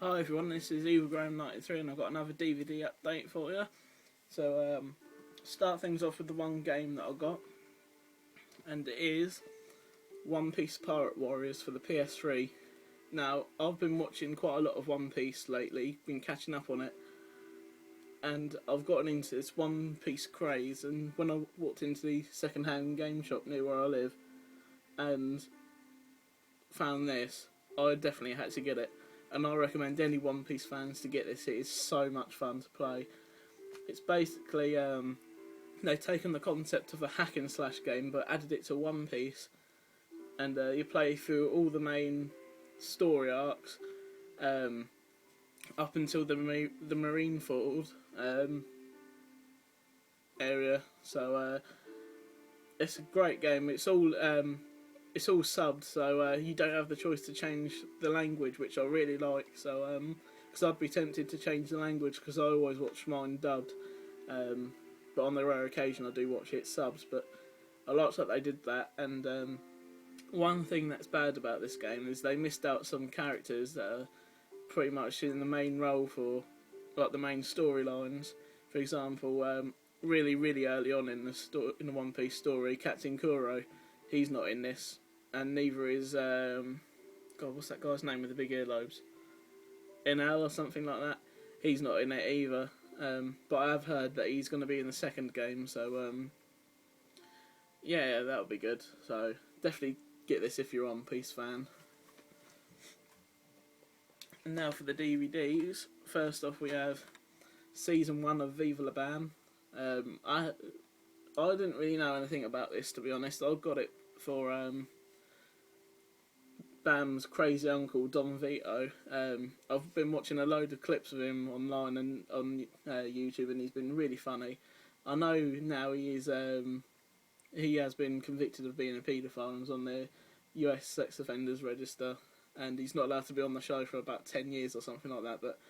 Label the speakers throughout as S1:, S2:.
S1: Hi everyone, this is EvilGraham93 and I've got another DVD update for you. So, start things off with the one game that I got, and it is One Piece Pirate Warriors for the PS3. Now, I've been watching quite a lot of One Piece lately, been catching up on it, and I've gotten into this One Piece craze, and when I walked into the second-hand game shop near where I live and found this, I definitely had to get it. And I recommend any One Piece fans to get this. It is so much fun to play. It's basically, they've taken the concept of a hack and slash game but added it to One Piece, and you play through all the main story arcs up until the Marineford area. So it's a great game. It's all subbed, so you don't have the choice to change the language, which I really like. So, because I'd be tempted to change the language because I always watch mine dubbed, but on the rare occasion I do watch it subs. But I like that they did that. And one thing that's bad about this game is they missed out some characters that are pretty much in the main role for like the main storylines. For example, really early on in the One Piece story, Captain Kuro, he's not in this. And neither is, God, what's that guy's name with the big earlobes? NL or something like that. He's not in it either. But I have heard that he's going to be in the second game, so, yeah, that'll be good. So, definitely get this if you're a One Piece fan. And now for the DVDs. First off, we have Season 1 of Viva La Bam. I didn't really know anything about this, to be honest. I got it for, Bam's crazy uncle Don Vito. I've been watching a load of clips of him online and on YouTube, and he's been really funny. I know now he has been convicted of being a paedophile and was on the US sex offenders register, and he's not allowed to be on the show for about 10 years or something like that. But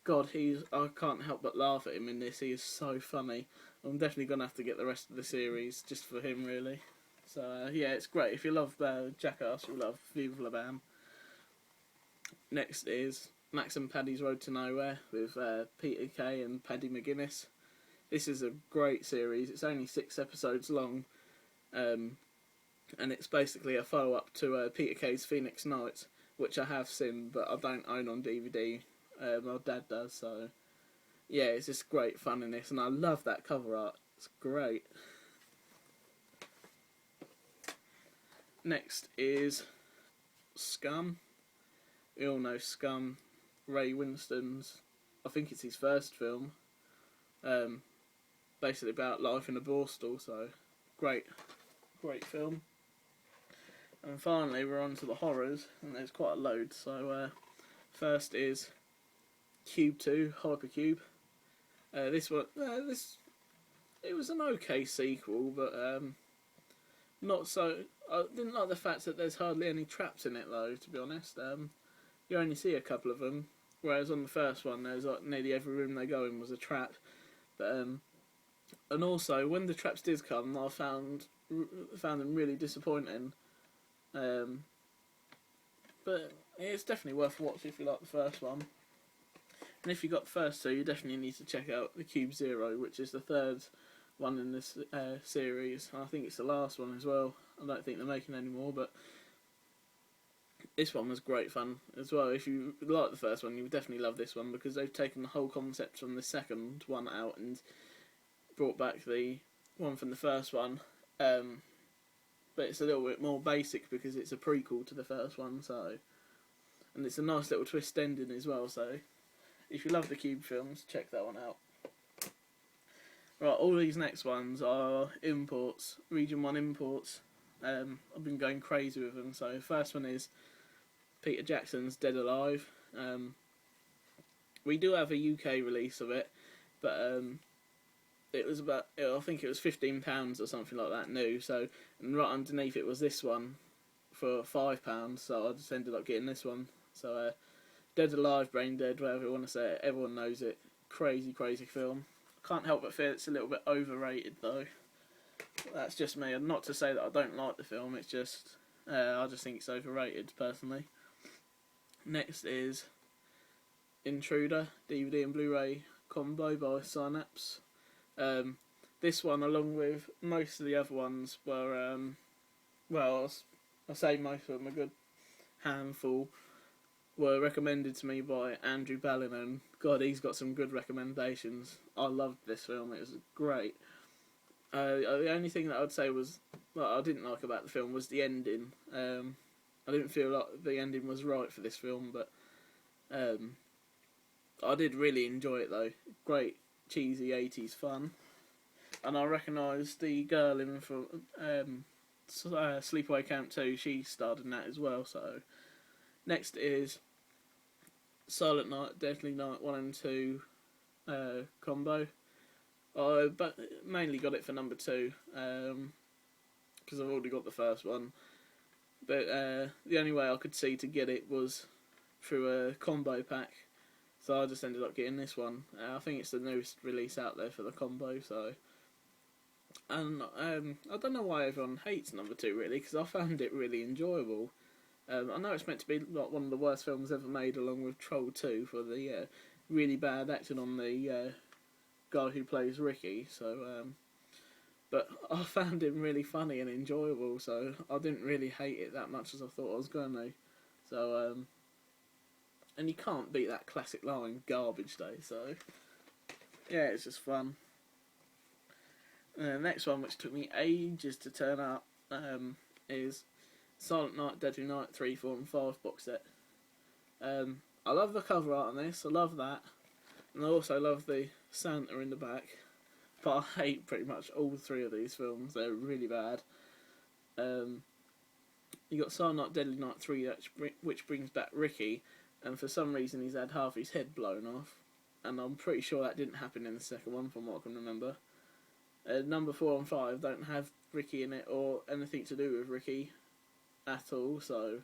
S1: God, I can't help but laugh at him in this. He is so funny. I'm definitely gonna have to get the rest of the series just for him, really. So, yeah, it's great. If you love Jackass, you'll love Viva La Bam. Next is Max and Paddy's Road to Nowhere with Peter Kay and Paddy McGuinness. This is a great series. It's only 6 episodes long, and it's basically a follow-up to Peter Kay's Phoenix Nights, which I have seen, but I don't own on DVD. My dad does, so yeah, it's just great fun in this, and I love that cover art. It's great. Next is Scum. We all know Scum, Ray Winstone's, I think it's his first film, basically about life in a borstal, so great film. And finally we're on to the horrors, and there's quite a load. So first is Cube 2, Hypercube. This it was an okay sequel, but not so. I didn't like the fact that there's hardly any traps in it, though, to be honest. You only see a couple of them, whereas on the first one, there's like nearly every room they go in was a trap. But and also when the traps did come, I found them really disappointing. But it's definitely worth watching if you like the first one. And if you got the first two, you definitely need to check out the Cube Zero, which is the third one in this series. I think it's the last one as well. I don't think they're making any more, but this one was great fun as well. If you like the first one, you would definitely love this one, because they've taken the whole concept from the second one out and brought back the one from the first one. But it's a little bit more basic because it's a prequel to the first one, so, and it's a nice little twist ending as well. So if you love the Cube films, check that one out. Right, all these next ones are imports, Region 1 imports. I've been going crazy with them. So the first one is Peter Jackson's Dead Alive. We do have a UK release of it, but it was about, I think it was £15 or something like that new. So, and right underneath it was this one for £5, so I just ended up getting this one. So Dead Alive, Brain Dead, whatever you want to say it, everyone knows it. Crazy film. Can't help but feel it's a little bit overrated, though. That's just me, and not to say that I don't like the film, it's just I just think it's overrated, personally. Next is Intruder DVD and Blu-ray combo by Synapse. This one, along with most of the other ones, were well, I say most of them, a good handful, were recommended to me by Andrew Ballin, and God, he's got some good recommendations. I loved this film; it was great. The only thing that I'd say was that I didn't like about the film was the ending. I didn't feel like the ending was right for this film, but I did really enjoy it though. Great cheesy 80s fun, and I recognised the girl in from Sleepaway Camp 2. She starred in that as well. So next is Silent Night, Deadly Night 1 and 2 combo. But mainly got it for number 2 because I've already got the first one. But the only way I could see to get it was through a combo pack, so I just ended up getting this one. I think it's the newest release out there for the combo. So, and I don't know why everyone hates number 2 really, because I found it really enjoyable. I know it's meant to be like one of the worst films ever made, along with Troll 2 for the really bad acting on the guy who plays Ricky. So, but I found him really funny and enjoyable, so I didn't really hate it that much as I thought I was going to. So, and you can't beat that classic line, "Garbage Day." So, yeah, it's just fun. The next one, which took me ages to turn up, is Silent Night, Deadly Night 3, 4 and 5 box set. I love the cover art on this, I love that, and I also love the Santa in the back, but I hate pretty much all 3 of these films. They're really bad. You got Silent Night, Deadly Night 3, which brings back Ricky, and for some reason he's had half his head blown off, and I'm pretty sure that didn't happen in the second one from what I can remember. Number 4 and 5 don't have Ricky in it or anything to do with Ricky at all, so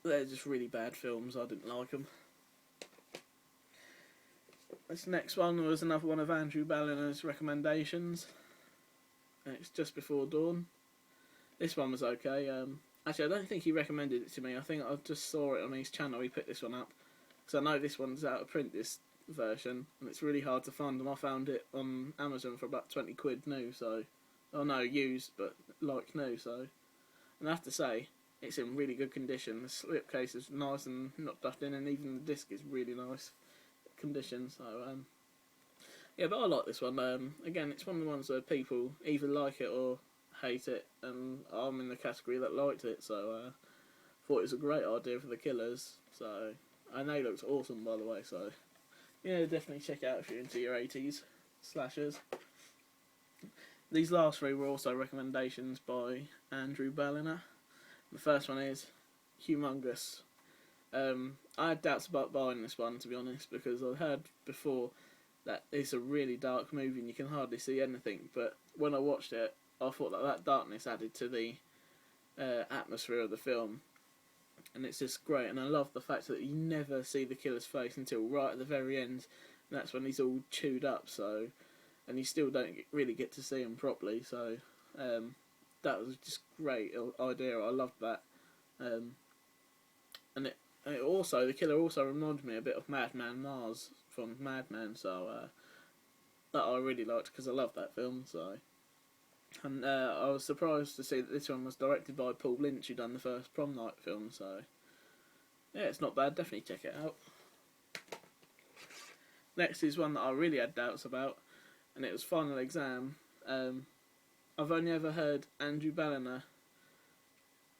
S1: they're just really bad films. I didn't like them. This next one was another one of Andrew Balliner's recommendations. It's Just Before Dawn. This one was okay. Actually, I don't think he recommended it to me. I think I just saw it on his channel. He put this one up, because I know this one's out of print, this version, and it's really hard to find them. I found it on Amazon for about 20 quid new, so, oh no, used, but like new, so, and I have to say, it's in really good condition. The slipcase is nice and not duffed in, and even the disc is really nice condition, so, yeah, but I like this one. Again, it's one of the ones where people either like it or hate it, and I'm in the category that liked it, so, thought it was a great idea for the Killers, so, and they looked awesome, by the way, so, yeah, definitely check it out if you're into your 80s slashers. These last 3 were also recommendations by Andrew Balliner. The first one is Humongous. I had doubts about buying this one, to be honest, because I heard before that it's a really dark movie and you can hardly see anything, but when I watched it, I thought that darkness added to the atmosphere of the film. And it's just great, and I love the fact that you never see the killer's face until right at the very end, and that's when he's all chewed up, so, and you still don't really get to see him properly, so that was just great idea. I loved that. And it also, the killer also reminded me a bit of Madman Mars from Mad Men, so that I really liked, because I love that film, so. And I was surprised to see that this one was directed by Paul Lynch, who done the first Prom Night film, so yeah, it's not bad, definitely check it out. Next is one that I really had doubts about, and it was Final Exam. I've only ever heard Andrew Balliner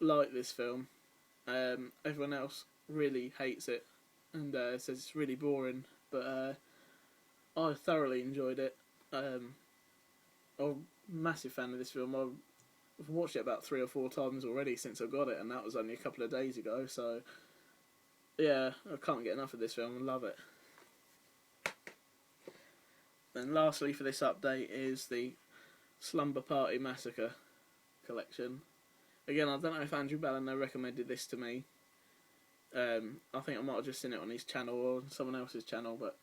S1: like this film. Everyone else really hates it, and says it's really boring, but I thoroughly enjoyed it. I'm a massive fan of this film. I've watched it about 3 or 4 times already since I got it, and that was only a couple of days ago, so yeah, I can't get enough of this film. I love it. Then lastly for this update is the Slumber Party Massacre collection. Again, I don't know if Andrew Balliner recommended this to me. I think I might have just seen it on his channel or someone else's channel, but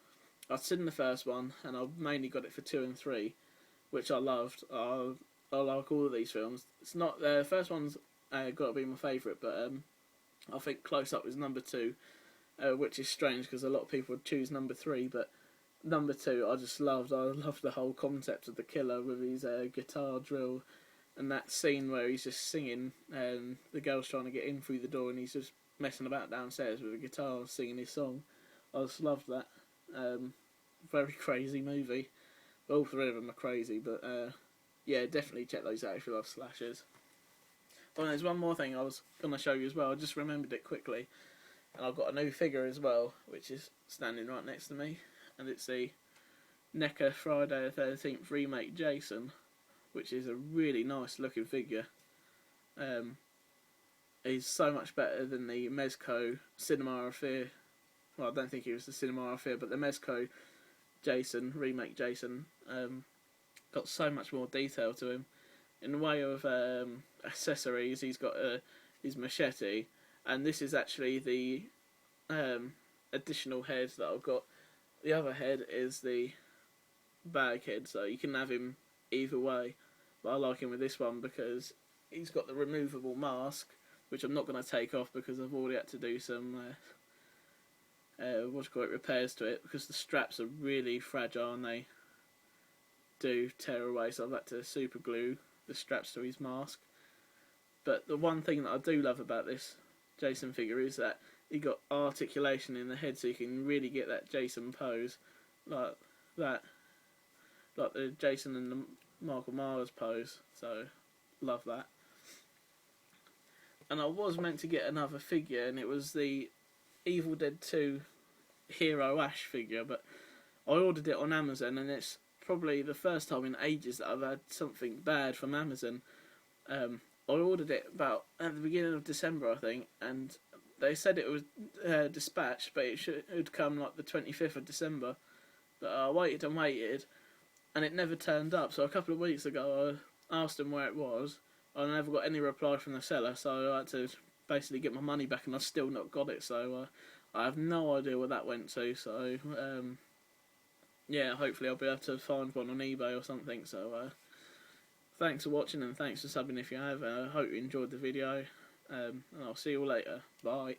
S1: I'd seen the first one, and I mainly got it for 2 and 3, which I loved. I like all of these films. It's not the first one's got to be my favourite, but I think Close Up was number 2, which is strange because a lot of people would choose number 3, but number 2 I just loved. I loved the whole concept of the killer with his guitar drill, and that scene where he's just singing, and the girl's trying to get in through the door and he's just messing about downstairs with a guitar singing his song. I just loved that. Very crazy movie. All 3 of them are crazy, but yeah, definitely check those out if you love slashers. Oh, and there's one more thing I was going to show you as well. I just remembered it quickly. And I've got a new figure as well, which is standing right next to me. And it's the NECA Friday the 13th Remake Jason, which is a really nice looking figure. He's so much better than the Mezco Cinema of Fear. Well, I don't think he was the Cinema of Fear, but the Mezco Jason, Remake Jason, got so much more detail to him. In the way of accessories, he's got his machete, and this is actually the additional head that I've got. The other head is the bag head, so you can have him either way. But I like him with this one because he's got the removable mask, which I'm not going to take off because I've already had to do some repairs to it, because the straps are really fragile and they do tear away, so I've had to super glue the straps to his mask. But the one thing that I do love about this Jason figure is that he got articulation in the head, so you can really get that Jason pose, like that, like the Jason and the Michael Myers pose. So love that. And I was meant to get another figure, and it was the Evil Dead 2 Hero Ash figure, but I ordered it on Amazon, and it's probably the first time in ages that I've had something bad from Amazon. I ordered it about at the beginning of December, I think, and they said it was dispatched, but it should come like the 25th of December. But I waited and waited, and it never turned up. So a couple of weeks ago, I asked them where it was. I never got any reply from the seller, so I had to basically get my money back, and I've still not got it. So I have no idea where that went to. So yeah, hopefully I'll be able to find one on eBay or something. So thanks for watching, and thanks for subbing if you have. I hope you enjoyed the video, and I'll see you all later. Bye.